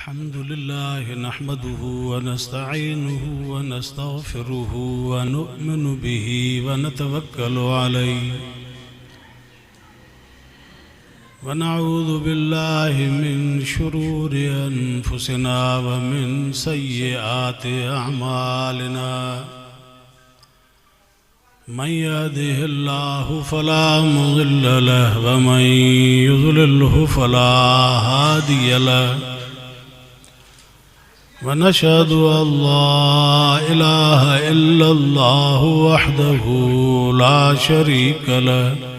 अल्हम्दुलिल्लाह नहमदुहु व नस्तईनुहु व नस्तगफिरुहु व नु'मिनु बिही व नतवक्कलु अलैहि व नऊज़ु बिल्लाहि मिन शुरूरि अनफुसिना व मिन सय्यिआति अअमालिना मन यहदिहिल्लाहु फला मुज़िल्ल लहु व मन युज़लिल्हु फला हादिय लहु वनशहदु अल्ला इलाहा इल्लल्लाहु वहदहु ला शरीक लहु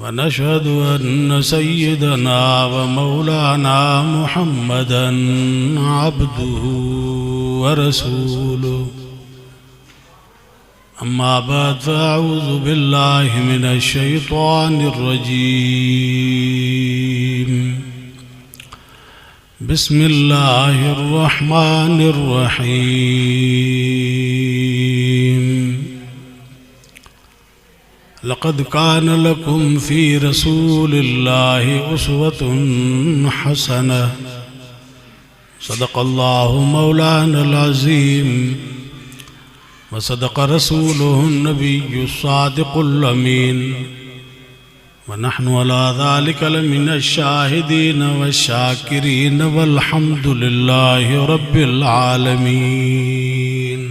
वनशहदु अन्न सय्यदना व मौलाना मुहम्मदन अब्दुहु व रसूलुहु अम्मा बाद फ़अऊज़ु बिल्लाहि मिनश शैतानिर रजीम बिस्मिल्लाहिर रहमानिर रहीम लक़द कान लकुम फ़ी रसूलिल्लाहि उस्वतुन हसनह सदक़ल्लाहु मौलानल अज़ीम व सदक़ रसूलुहुन नबियुस सादिक़ुल अमीन व नहनु अला ज़ालिका लमिनश शाहिदीन वश्शाकिरीन वल्हम्दुलिल्लाहि रब्बिल आलमीन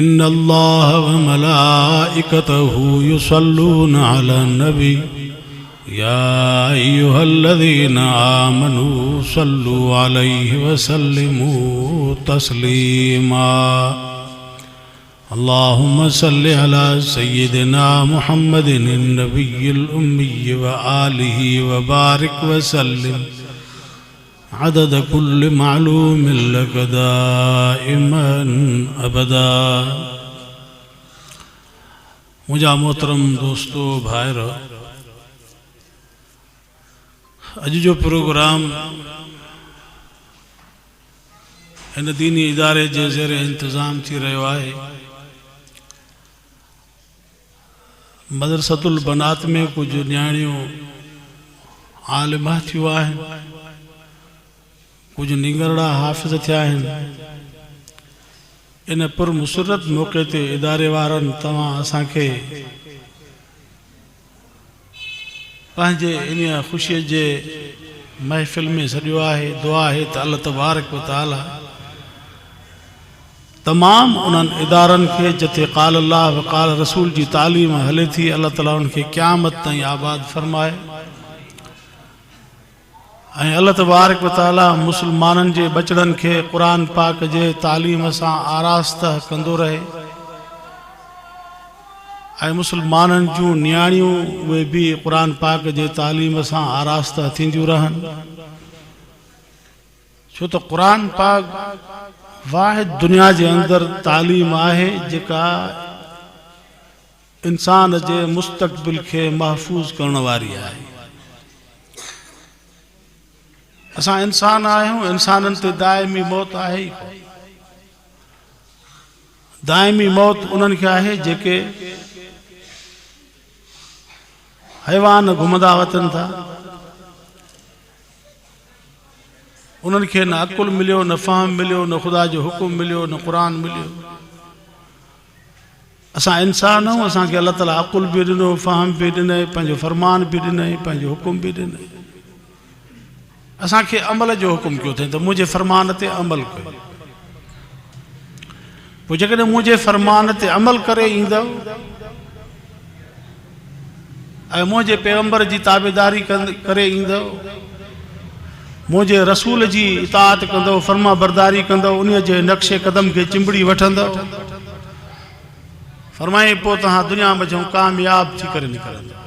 इन्नल्लाह व मलाइकतहु युसल्लूना अलन नबी या अय्युहल्लज़ीना आमनू सल्लु अलैहि व सल्लिमू तस्लीमा अल्लाहुम्मा सल्लि अला सय्यिदिना मुहम्मदिन नबिय्यिल उम्मी व आलिहि व बारिक व सल्लिम अदद कुल्लि मालूमिन लक दाइमन अबदा। मुझा मोहतरम दोस्तों भाइरो, अज जो प्रोग्राम इन दीनी इदारे जे ज़ेर इंतज़ाम थी रहियो आहे। मदरसतुल बनात में कुछ न्याणियों आलिमा थियूं आहिनि, कुछ निंगरड़ा हाफ़िज़ थिया आहिनि। इन पुरमुसरत मौक़े ते इदारे वारनि तव्हां असांखे पंहिंजे इन ख़ुशीअ जे महफ़िल में सॼो आहे। दुआ आहे त अल्लाह तबारक व तआला तमाम उन्हनि इदारनि खे जिथे क़ाल अल्लाह व क़ाल रसूल जी तालीम हले थी, अल्लाह ताला उनखे क़यामत ताईं आबाद फरमाए। ऐं अल्लाह तबारक व तआला मुसलमाननि जे बचड़नि खे क़ुरान पाक जे तालीम सां आरास्ता कंदो रहे ऐं मुसलमाननि जूं नियाणियूं उहे बि क़ुरान पाक जे तालीम सां आरास्ता थींदियूं रहनि। छो त क़ुरान पाक वाहिद दुनिया जे अंदर तालीम आहे जेका इंसान जे मुस्तक़बिल के महफूज करण वारी आहे। असां इंसान आहियूं, इंसाननि ते दाइमी मौत आहे ई कोन। दाइमी मौत उन्हनि खे आहे जेके हैवान घुमंदा वतन था। उन्हनि खे न अकुल मिलियो, न फ़हम मिलियो, न ख़ुदा जो हुकुम मिलियो, न क़ुरान मिलियो। असां इंसान आहियूं, असांखे अल्लाह ताला अकुल बि ॾिनो, फ़हम बि ॾिनई, पंहिंजो फरमान बि ॾिनई, पंहिंजो हुकुम बि ॾिनई। असांखे अमल जो हुकुम कयो अथई त मुंहिंजे फरमान ते अमल कयो। पोइ जेकॾहिं मुंहिंजे फरमान ते अमल करे ईंदव ऐं मुंहिंजे पैगंबर जी ताबेदारी करे ईंदव, मुंहिंजे रसूल जी इताअत कंदव, फर्मा बरदारी कंदव, उन जे नक्शे कदम खे चिंबड़ी वठंदव, फरमाए पोइ तव्हां दुनिया में जो कामयाब थी करे निकिरंदव।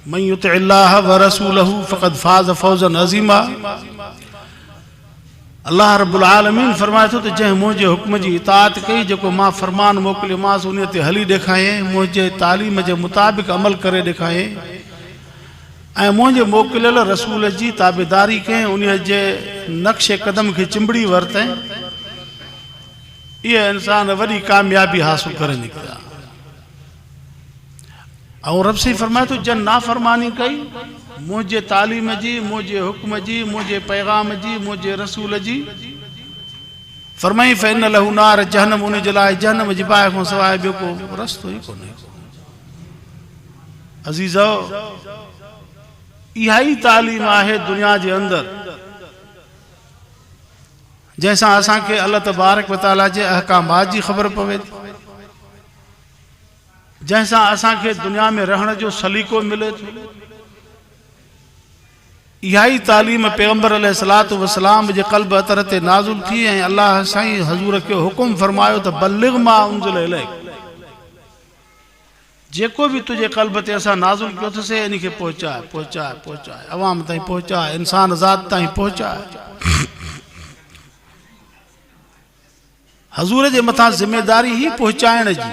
मन युतिअल्लाह व रसूलहु फ़क़द फ़ाज़ फ़ौज़न अज़ीमा। अल्लाह रब्बुल आलमीन फरमाए थो त जंहिं मुंहिंजे हुक्म जी इताअत कई, जेको मां फरमान मोकिलियोमांसि उन ते हली ॾेखारियईं, मुंहिंजे तालीम जे मुताबिक़ अमल करे ॾेखारियईं ऐं मुंहिंजे मोकिलियल रसूल जी ताबेदारी कयईं, उन जे नक्शे कदम खे चिंबड़ी वरितईं, इहे इंसान वॾी कामयाबी हासिल करे निकिता। और रब से फरमाए तो जन नाफरमानी कई मुझे तालीम जी, मुझे हुक्म जी, मुझे पैगाम जी, मुझे रसूल जी। फरमाई फ़इन लहू नार जहन्नम, उन जे लाइ जहन्नम जी बाहि खां सवाइ ॿियो को रस्तो ई कोन्हे। अज़ीज़ो, इहा ई तालीम आहे दुनिया जे अंदर जैसा असांखे अल्लाह तबारक व तआला जे अहकामात जी ख़बर पवे, जैसा असांखे दुनिया में रहण जो सलीक़ो मिले थो। इहा ई तालीम पैगंबर अलैहिस्सलातु वस्सलाम जे क़ल्ब अतर ते नाज़िल थी ऐं अल्लाह साईं हज़ूर खे हुकुम फरमायो त बल्लिग़ मा उनज़िल इलैक, जेको भी तुझे क़ल्ब ते असां नाज़िल कयो अथसीं इन खे पहुचाए पहुचाए पहुचाए, अवाम ताईं पहुचाए, इंसान ज़ात ताईं पहुचाए। हज़ूर जे मथां ज़िम्मेदारी ही पहुचाइण जी।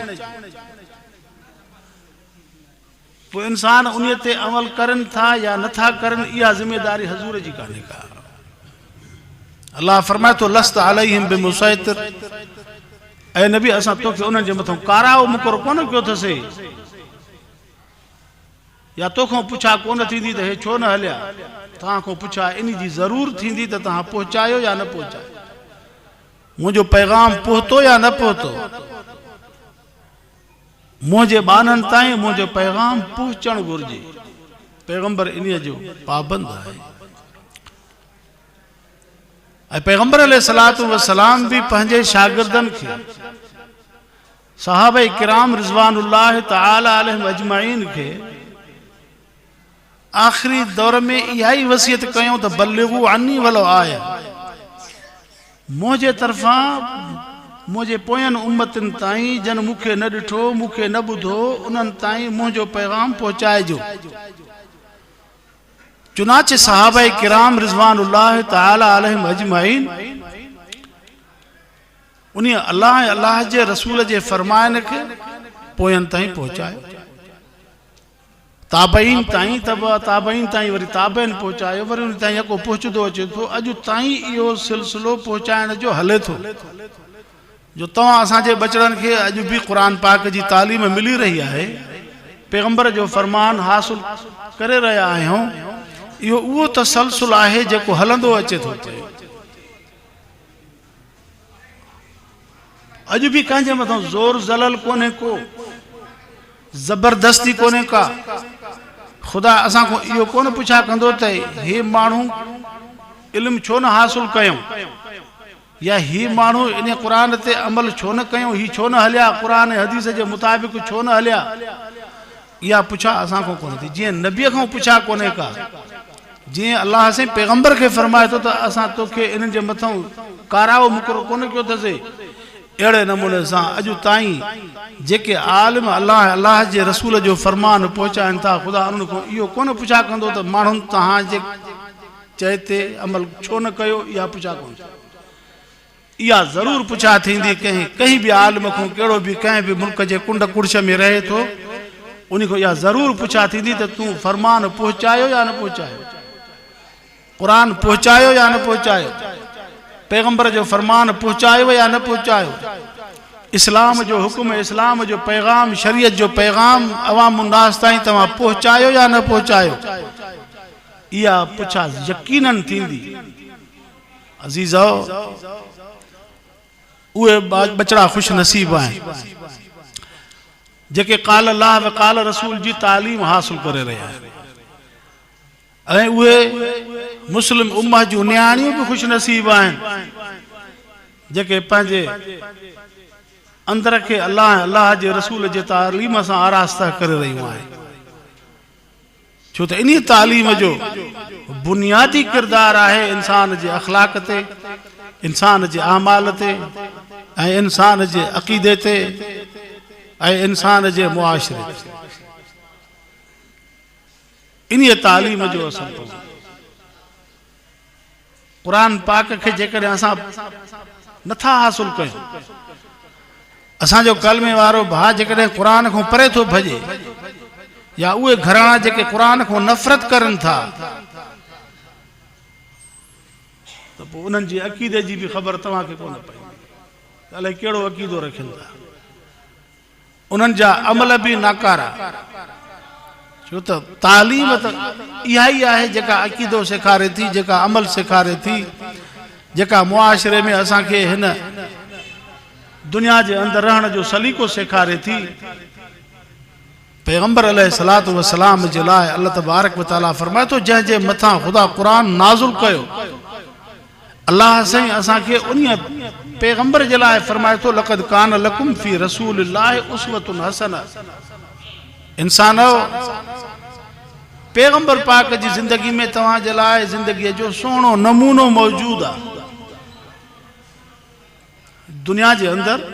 पोइ इंसान उन ते अमल करनि था या नथा करनि, इहा ज़िम्मेदारी हज़ूर जी कान्हे का। अल्लाह फरमाए थो लस्त अलैहिम बिमुसैतिर, ऐं नबी असां तोखे उन्हनि जे मथां काराओ मुक़ररु कोन कयो अथसीं, या तोखां पुछा कोन थींदी त हे छो न हलिया, तव्हां खां पुछा इन जी ज़रूर थींदी त तव्हां पहुचायो या न पहुचायो, मुझो पैगाम पहुतो या न पहुतो। मुझे बानन ताईं मुझो पैगाम पहुचण घुर्जे। पैगंबर इन जो पाबंद है। ऐं पैगंबर अलैहिस्सलातु वस्सलाम भी पंहिंजे शागिर्दनि खे, सहाबा किराम रिज़वानुल्लाह तआला अलैहिम अजमाइन खे आखिरी दौर में इहा ई वसियत कयूं त बल्लिगू अन्नी वलो आया, मुझे तरफा मुझे पोयन उम्मतन ताईं जन मुखे न ॾिठो, मुखे न ॿुधो, उन्हनि ताईं मुझो पैगाम पहुचाइजो। चुनाचे सहाबा किराम रिज़वानुल्लाह तआला अलैहिम अजमाइन उन अल्लाह जे रसूल जे फरमान खे पोयन ताईं पहुचायो, ताबईन ताईं, ताबईन ताईं, वरी ताबईन पहुचायो, वरी उन ताईं यको पहुचंदो अचे थो। अॼु ताईं इहो सिलसिलो पहुचाइण जो हले थो, जो तव्हां असांजे बचड़नि खे अॼु बि क़ुरान पाक जी तालीम मिली रही आहे, पैगंबर जो फरमान हासिल करे रहिया आहियूं। इहो उहो तसलसल आहे जेको हलंदो अचे थो। अॼु बि कंहिंजे मथां ज़ोर ज़लल कोन्हे को, ज़बरदस्ती कोन्हे का। ख़ुदा असां खां इहो कोन पुछा कंदो त हे माण्हू इल्मु छो न हासिल कयूं, या ही माण्हू इन क़ुरान ते अमल छो न कयूं, ही छो न हलिया, क़ुरान हदीस जे मुताबिक़ छो न हलिया, इहा पुछा असां खां कोन थी। जीअं नबीअ खां पुछा कोन्हे का, जीअं अल्लाह से पैगंबर खे फरमाए थो त असां तोखे इन्हनि जे मथां काराओ मुक़ररु कोन कयो अथसीं, अहिड़े नमूने सां अॼु ताईं जेके आलिम अल्लाह जे रसूल जो फरमान पहुचाइनि था, ख़ुदा उन्हनि खां इहो कोन पुछा कंदो त माण्हुनि तव्हां जे चए ते अमल छो न कयो, इहा पुछा कोन। इहा ज़रूर पुछा थींदी कंहिं बि आलिम खां, कहिड़ो बि कंहिं बि मुल्क जे कुंड कुड़श में रहे थो, उन खां इहा ज़रूर पुछा थींदी त तूं फरमान पहुचायो या न पहुचायो, क़ुरान पहुचायो या न पहुचायो, पैगंबर जो फरमान पहुचायो या न पहुचायो, इस्लाम जो हुक्म, इस्लाम जो पैगाम, शरीयत जो पैगाम अवाम उन्नास ताईं तव्हां पहुचायो या न पहुचायो। इहा पुछा यकीनन थींदी। अज़ीज़ो, उहे बचड़ा खुश नसीब आहिनि जेके क़ाल अल्लाह व क़ाल रसूल जी तालीम हासिल करे रहिया आहिनि, ऐं उहे मुस्लिम उम्मह जूं नियाणियूं बि खुश नसीब आहिनि जेके पंहिंजे अंदर खे अल्लाह जे रसूल जे तालीम सां आरास्ता करे रहियूं आहिनि। छो त इन तालीम जो बुनियादी किरदार आहे इंसान जे अखलाक ते, इंसान जे अमाल ते, ऐं इंसान जे अक़ीदे ते, ऐं इंसान जे मुआशरे ते। इन तालीम जो असर पवंदो। क़ुरान पाक खे जेकॾहिं असां नथा हासिल कयूं, असांजो कलमे वारो भाउ जेकॾहिं क़ुरान खां परे थो भॼे, या उहे घराणा जेके क़ुरान खां नफ़रत करनि था, त पोइ उन्हनि जी अक़ीदे जी बि ख़बर तव्हांखे कोन पई, अलाए कहिड़ो अक़ीदो रखनि था। उन्हनि जा अमल बि नाकारा, छो त तालीम त इहा ई आहे जेका अक़ीदो सेखारे थी, जेका अमल सेखारे थी, जेका मुआशरे में असांखे हिन दुनिया जे अंदरि रहण जो सलीक़ो सेखारे थी। पैगंबर अलैहिस्सलातु वस्सलाम जे लाइ अल्लाह तबारक व तआला फरमाए थो जंहिंजे मथां ख़ुदा क़ुरान नाज़िल कयो, अल्लाह साईं असांखे उन पैगंबर जे लाइ फरमाए थो लक़द कान लकुम फी रसूलिल्लाहि उस्वतुन हसना। इंसानो, पैगंबर पाक जी ज़िंदगी में तव्हां जे लाइ ज़िंदगीअ जो सुहिणो नमूनो मौजूद आहे। दुनिया जे अंदरि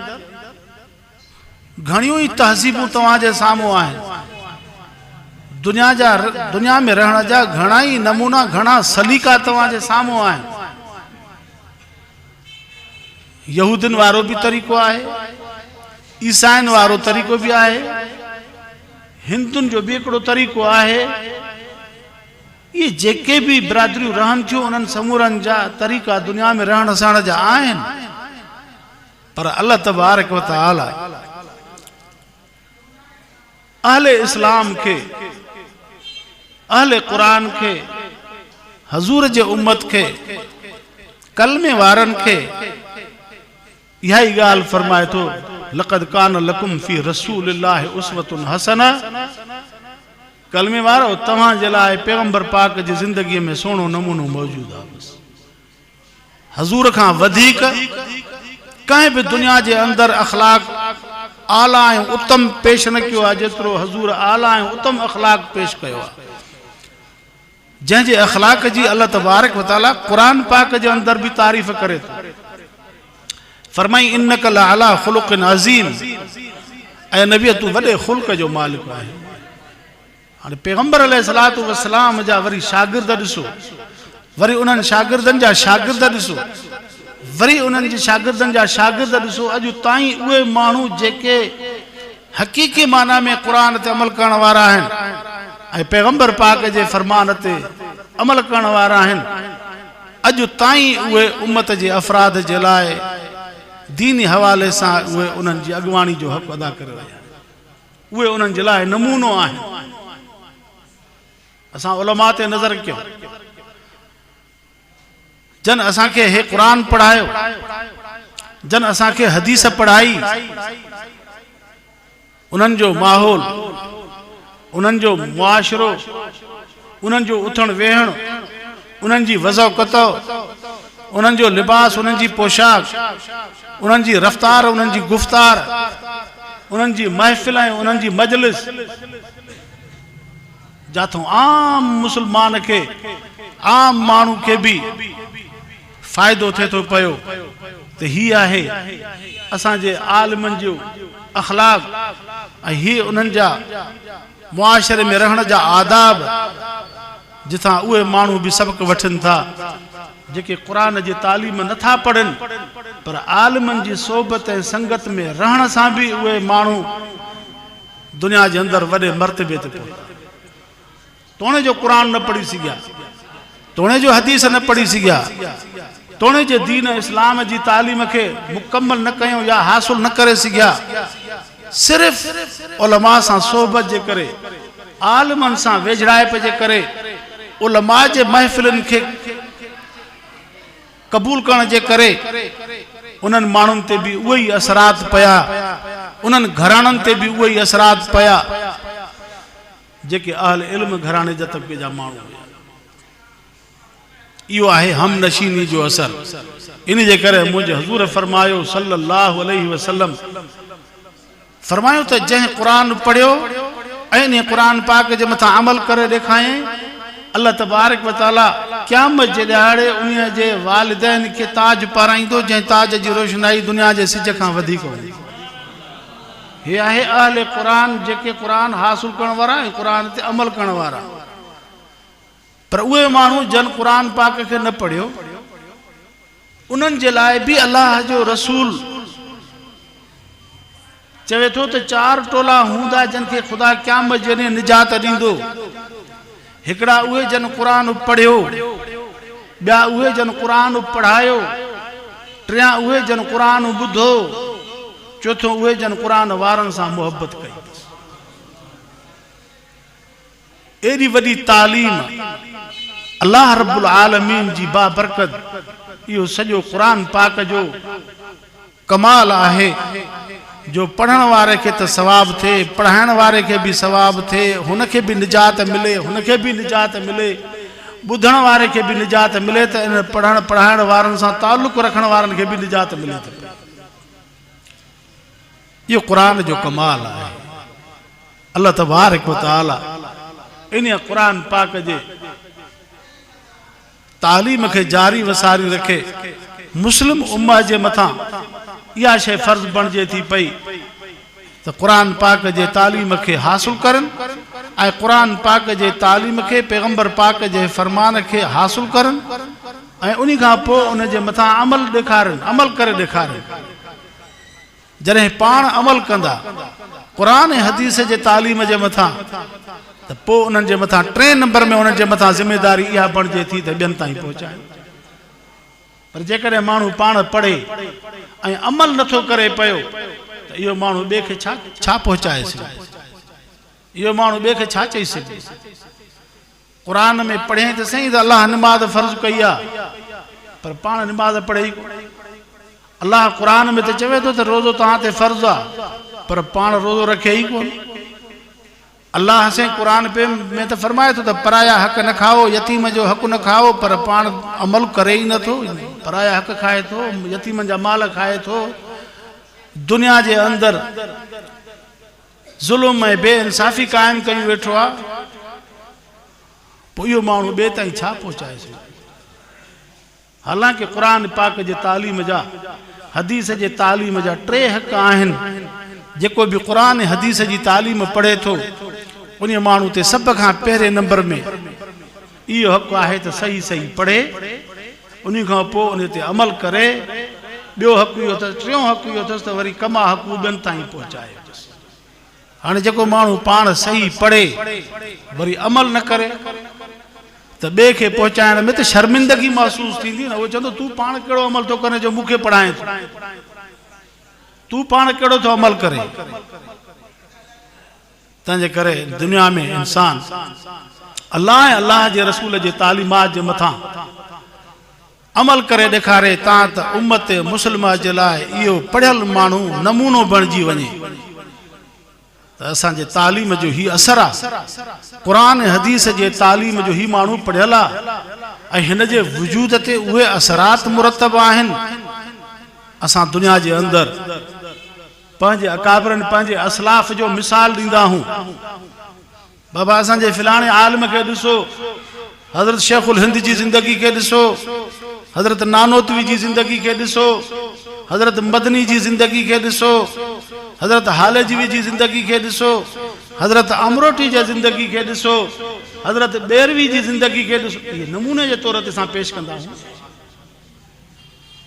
घणियूं ई तहज़ीबूं तव्हां जे साम्हूं आहिनि। दुनिया में रहण जा घणा ई नमूना, घणा सलीका तव्हां जे साम्हूं आहिनि। यहूदिन वारो भी तरीक़ो आहे, ईसाइन वारो तरीक़ो भी आहे, हिंदुन जो भी हिकिड़ो तरीक़ो आहे। ये जेके भी बिरादरियूं रहन थियूं उन्हनि समूरनि जा तरीक़ा दुनिया में रहण सहण जा आहिनि, पर अल्लाह तबारक व तआला अहले इस्लाम के, अहले कुरान के, हजूर जे उम्मत के, कलमे वारन के यह गाल फरमाए तो लक़द कान लकुम फी रसूलिल्लाहि उस्वतुन हसना। कलमे वारो तव्हां जे लाइ पैगंबर पाक जी ज़िंदगी में सोहणो नमूनो मौजूद आहे। बस हजूर खां वधीक कंहिं भी दुनिया जे अंदर अखलाक आला ऐं उत्तम पेश न कियो आहे जेतिरो हजूर आला ऐं उत्तम अखलाक पेश कयो आहे। जंहिंजे अखलाक जी अल्लाह तबारक व तआला कुरान पाक जे अंदर भी तारीफ़ करे थो। फरमाई इन्नक लअला खुलुक़िन अज़ीम, ऐं नबी तू वॾे खुल्क जो मालिक आहे। हाणे पैगंबर अलैहिस्सलातु वस्सलाम जा वरी शागिर्द ॾिसो, वरी उन्हनि शागिर्दनि जा शागिर्द ॾिसो, वरी उन्हनि जे शागिर्दनि जा शागिर्द ॾिसो। अॼु ताईं उहे माण्हू जेके हक़ीक़ी माना में क़ुरान ते अमल करण वारा आहिनि ऐं पैगंबर पाक जे फरमान ते अमल करण वारा आहिनि, अॼु ताईं उहे उम्मत जे अफ़राद जे लाइ दीनी हवाले सां उहे उन्हनि जी अॻुवाणी जो हक़ अदा करे रहिया आहिनि। उहे उन्हनि जे लाइ नमूनो आहिनि। असां उलमा ते नज़र कयो, जन असांखे हे क़ुरान पढ़ायो, जन असांखे हदीस पढ़ाई, उन्हनि जो माहौल, उन्हनि जो मुआशरो, उन्हनि जो उथण वेहण, उन्हनि जी वज़ो कतो, उन्हनि जो लिबास, उन्हनि जी पोशाक, उन्हनि जी रफ्तार, उन्हनि जी गुफ्तार, उन्हनि जी महफ़िल ऐं उन्हनि जी मजलिस, जाथों आम मुसलमान के, आम माण्हू के भी फ़ाइदो थिए थो पियो त ही आहे असांजे आलिमनि जो अखलाक ऐं ही उन्हनि जा मुआशरे में रहण जा आदाब, जिथां उहे माण्हू भी सबक वठनि था जेके क़ुरान जी तालीम नथा पढ़नि, पर आलिमनि जी सोबत ऐं संगत में रहण सां भी उहे माण्हू दुनिया जे अंदरि वॾे मर्तबे ते पहुता। तोणे जो क़ुरान न पढ़ी सघिया, तोणे जो हदीस न पढ़ी सघिया, तोणे जे दीन इस्लाम जी तालीम के मुकम्मल न कयूं या हासिल न करे सघिया, सिर्फ़ उलमा सां सोबत जे करे, आलिमनि सां वेझड़ाइप जे करे, उलमा जे महफ़िलनि खे कबूल करण जे करे उन्हनि माण्हुनि ते भी उहे ई असरात पया, उन्हनि घराणनि ते भी उहे ई असरात पया जेके अहल इल्म घराणे जा तबके जा माण्हू हुआ। इहो आहे हम नशीनी जो असर। इन जे करे मुंहिंजे हज़ूर फरमायो सल्लल्लाहु अलैहि वसल्लम, फरमायो त जंहिं क़ुरान पढ़ियो ऐं इन क़ुरान पाक जे मथां अमल करे ॾेखारे, अल्लाह तबारक व तआला क़यामत जे ॾियारे उन जे वालिदैन खे ताज पाराईंदो जंहिं ताज जी रोशनाई दुनिया जे सिज खां वधीक हूंदी। हे आहे अहले क़ुरान, जेके क़ुरान हासिल करण वारा ऐं क़ुरान ते अमल करण वारा। पर उहे माण्हू जन क़ुरान पाक खे न पढ़ियो, उन्हनि जे लाइ भी अल्लाह जो रसूल चवे थो त चार टोला हूंदा जिन खे ख़ुदा क़यामत जे ॾींहुं निजात ॾींदो। हिकिड़ा उहे जन क़ुरान पढ़ियो, ॿिया उहे जन क़ुरान पढ़ायो, टियां उहे जन क़ुरान ॿुधो, चौथों उहे जन क़ुरान वारनि सां मोहब्बत कई। एडी वडी तालीम अल्लाह रब्बुल आलमीन जी बाबरकत यो सजो कुरान पाक जो कमाल आहे जो पढ़ण वारे के तो सवाब थे, पढ़ाइण वारे के भी सवाब थे, हुनके भी निजात मिले, हुनके भी निजात मिले, बुधण वारे के भी निजात मिले, तो इन पढ़ण पढ़ाइण वारन सां ताल्लुक रखण वारन के भी निजात मिले। यो कुरान जो कमाल है। अल्लाह तबारक व तआला इन कुरान पाक जे तालीम के जारी वसारी रखे। मुस्लिम उम्मा जे मथा या शे फर्ज बनजे थी पई तो कुरान पाक जे तालीम के हासिल करन, ऐं कुरान पाक जे तालीम के पैगंबर पाक जे फरमान के हासिल करन, ऐं उन्हीं खां पोइ उन जे मथा अमल ॾेखारन, अमल करे ॾेखारन। जॾहिं पाण अमल कंदा कुरान ऐं हदीस जे तालीम जे मथा तो पोइ उन्हनि जे मथा 3 नंबर में उन्हनि जे मथा जिम्मेदारी इहा बणिजे थी त ॿियनि ताईं पहुचाए। पर जेकॾहिं माण्हू पाण पढ़े ऐं अमल नथो करे पियो त इहो माण्हू ॿिए खे छा पहुचाए सघे, इहो माण्हू ॿिए खे छा चई सघे। कुरान में पढ़े त सही त अल्लाह निमाज़ फर्ज़ कई आहे, पर पाण निमाज़ पढ़े ई कोन। अल्लाह कुरान में तो चवे तो रोज़ो तहां ते फर्ज़ आहे, पर पाण रोज़ो रखे ही कोन। अल्लाह से कुरान पे में तो फरमाए तो पराया हक न खाओ, यतीम जो हक न खाओ, पर पाण अमल करे ही नथो। पराया हक खाए तो, यतीम जा माल खाए तो, दुनिया जे अंदर जुल्म ऐं बेइंसाफ़ी कायम कई वेठो आहे। पोइ इहो माण्हू ॿिए ताईं छा पहुचाए सघे। हालांकि कुरान पाक जे तालीम जा हदीस जे तालीम जा 3 हक़ आहिनि। जेको भी कुरान हदीस जी तालीम पढ़े तो उन मानू ते सब खां पहिरें नंबर में इहो हक़ आहे त सही सही पढ़े, उन खां पोइ उन ते अमल करे। ॿियो हक़ इहो अथसि, टियों हक़ इहो अथसि त वरी कमा हक़ ॿियनि ताईं पहुचाए। हाणे जेको माण्हू पाण सही पढ़े वरी अमल न करे त ॿिए खे पहुचाइण में त शर्मिंदगी महसूस थींदी न। उहो चवंदो तूं पाण कहिड़ो अमल थो करे जो मूंखे पढ़ाए थो, तूं पाण कहिड़ो थो अमल करे। तंहिंजे करे दुनिया में इंसान अल्लाह ऐं अल्लाह जे रसूल जे तालीमात जे मथां अमल करे ॾेखारे तां त उम्मत मुस्लिमा जे लाइ इहो पढ़ियल माण्हू नमूनो बणिजी वञे। त असांजे तालीम जो ही असर आहे। कुरान हदीस जे तालीम जो ही माण्हू पढ़ियल आहे ऐं हिन जे वजूद ते उहे असरात मुरतब आहिनि। असां दुनिया जे अंदर पंहिंजे अकाबरनि पंहिंजे असलाफ जो मिसाल ॾींदा आहियूं। बाबा असांजे फिलाणे आलिम खे ॾिसो, हज़रत शेखुल हिंद जी ज़िंदगी खे ॾिसो, हज़रत नानोतवी जी ज़िंदगी खे ॾिसो, हज़रत मदनी जी ज़िंदगी खे ॾिसो, हज़रत हालजवी जी ज़िंदगी खे ॾिसो, हज़रत अमरोटी जी ज़िंदगी खे ॾिसो, हज़रत बेरवी जी ज़िंदगी खे ॾिसो। इहे नमूने जे तौर ते असां पेश कंदा आहियूं।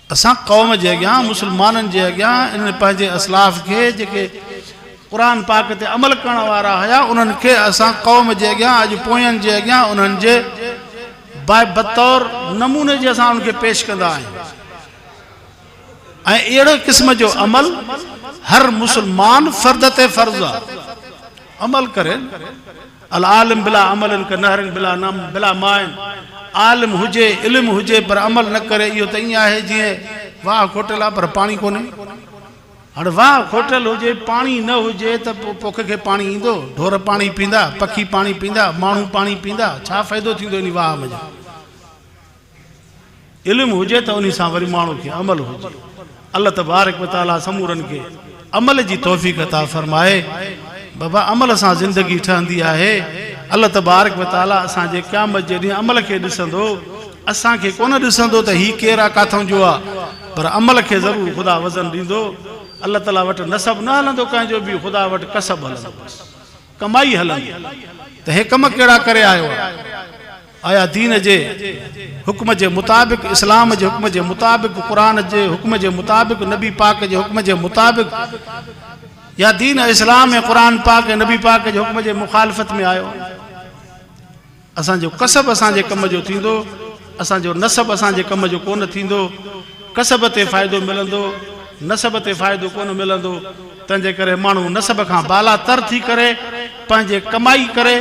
असां क़ौम जे अॻियां, मुस्लमाननि जे अॻियां इन पंहिंजे असलाफ के जेके कुरान पाक ते अमल करण वारा हुया उन्हनि खे असां क़ौम जे अॻियां, अॼु पोयनि जे अॻियां उन्हनि जे बतौर नमूने जे असां उनखे पेश कंदा आहियूं। ऐं अहिड़े क़िस्म जो अमल हर मुसलमान फर्द ते फर्ज़ आहे अमल करे। अल आलिम बिला अमलन क नहरन बिला नम बिला माइन। आलिम हुजे, इल्म हुजे, पर अमल न करे, इहो त ईअं आहे जीअं वाह खोटल आहे पर पाणी कोन्हे। हाणे वाह खोटल हुजे, पाणी न हुजे त पोख खे पाणी ईंदो? ढोर पाणी पींदा, पखी पाणी पींदा, माण्हू पाणी पींदा, छा फ़ाइदो थींदो इन वाह में? इल्म हुजे त उन सां वरी माण्हू खे अमल हुजे। अल्लाह तबारक व तआला समूरनि खे अमल जी तौफ़ीक़ अता फरमाए। बाबा अमल सां ज़िंदगी ठहंदी आहे। अल्लाह तबारक व तआला असांजे क़यामत जे ॾींहुं अमल खे ॾिसंदो, असांखे कोन ॾिसंदो त हीउ केरु आहे, काथां जो आहे, पर अमल खे ज़रूरु ख़ुदा वज़न ॾींदो। अल्लाह ताला वटि नसब न हलंदो कंहिंजो बि, ख़ुदा वटि कसब हलंदो, कमाई हलंदी। त हे कम कहिड़ा करे आयो आहे? आया दीन जे हुक्म जे मुताबिक़, इस्लाम जे हुक्म जे मुताबिक़, क़ुरान जे हुक्म जे मुताबिक़, नबी पाक जे हुक्म जे मुताबिक़, या दीन इस्लाम ऐं क़ुरान पाक ऐं नबी पाक जे हुक्म जे मुखालफ़त में आयो? असांजो कसब असांजे कम जो थींदो, असांजो नसब असांजे कम जो कोन थींदो। कसब ते फ़ाइदो मिलंदो, नसब ते फ़ाइदो कोन मिलंदो। तंहिंजे करे माण्हू नसब खां बाला तर थी करे पंहिंजे कमाई करे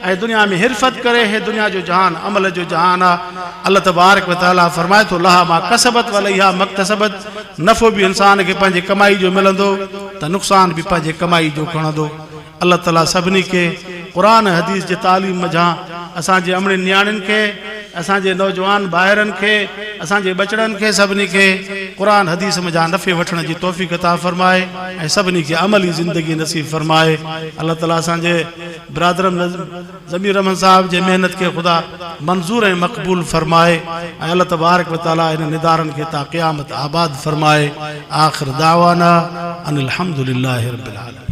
ऐं दुनिया में हिरफत करे। हे दुनिया जो जहान अमल जो जहान आहे। अल्लाह तबारक व तआला फरमाए थो लहा मा कसबत वलैहा मक्तसबत, नफ़ो भी इंसान खे पंहिंजे कमाई जो मिलंदो त नुक़सान भी पंहिंजे कमाई जो खणंदो। अल्लाह ताला सभिनी खे क़ुरान हदीस जे तालीम मझां असांजे अमड़े न्याणियुनि खे, असांजे नौजवान भाइरनि खे, असांजे बचड़नि खे सभिनी खे क़ुरान हदीस मझां नफ़े वठण जी तौफ़ीक़ अता फरमाए ऐं सभिनी खे अमली ज़िंदगी नसीब फरमाए। अल्लाह ताला असांजे बिरादरम ज़मीर रहमान साहब जे महिनत खे ख़ुदा मंज़ूर ऐं मक़बूल फरमाए ऐं अल्लाह तबारक व तआला इन निदारनि खे ता क़यामत आबाद फरमाए। आख़िर दावाना अनिल हम्दुलिल्लाहि रब्बिल आलमीन।